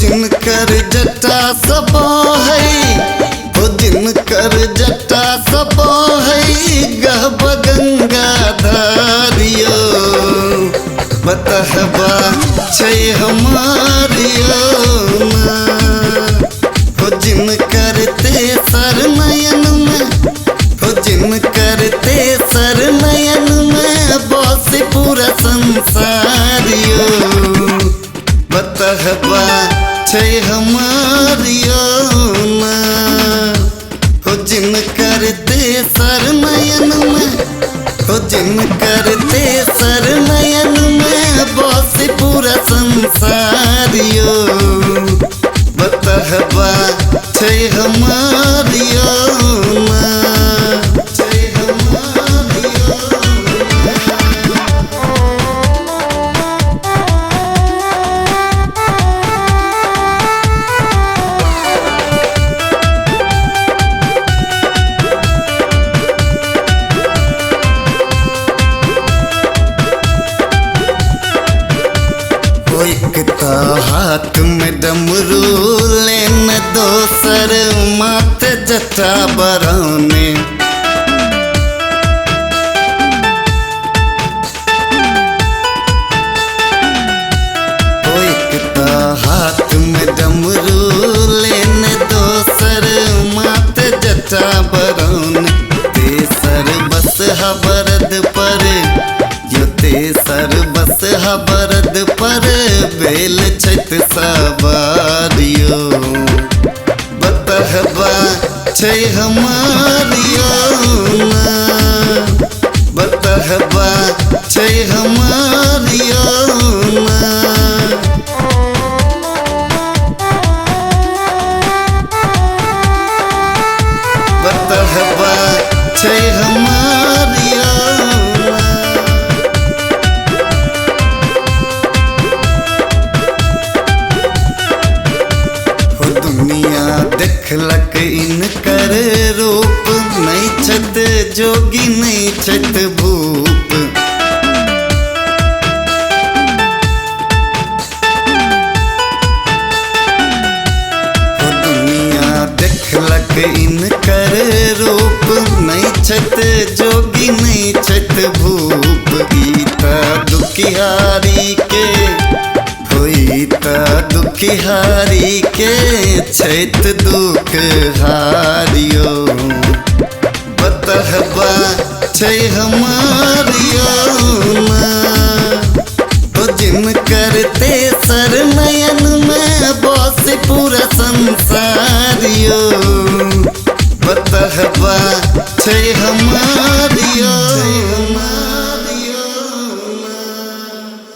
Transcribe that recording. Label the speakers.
Speaker 1: जिनकर जटा सबो है, हो जिनकर जटा सबो है, गहब गंगा धारियो बतहबा छै हमारियो ना। हो जिनकर तेसर नयन में, हो जिनकर तेसर नयन में बस पूरा संसारियो बतहबा छै हमारियो ना। हो जिनकर तेसर नयन में, हो जिनकर तेसर नयन में बस पूरा संसारियो बतहबा छै हमारियो ना, छै हमारियो एकता हाथ में डमरू लेन दोसर माथे जटा बरौने। एकता हाथ में डमरू लेन दोसर माथे जटा बरौने। तेसर बस बरद पर, यो तेसर बस बरद पर बेल छैत सवारियो बतहबा छै हमारियो ना। बतहबा छै हमारियो ना। बतहबा छै हमारियो ना। दुनिया देखलक इनकर रूप, नहीं छत जोगी नहीं छत भूप। दुनिया देखलक इनकर रूप, नहीं छत जोगी नहीं छत भूप। गीता दुखियारी के होई त दुखिहारी के छैत दुख हारियो बतहबा छै हमारियो ना। हो जिनकर तेसर नयन में बस पूरा संसारियो बतहबा छै हमारियो।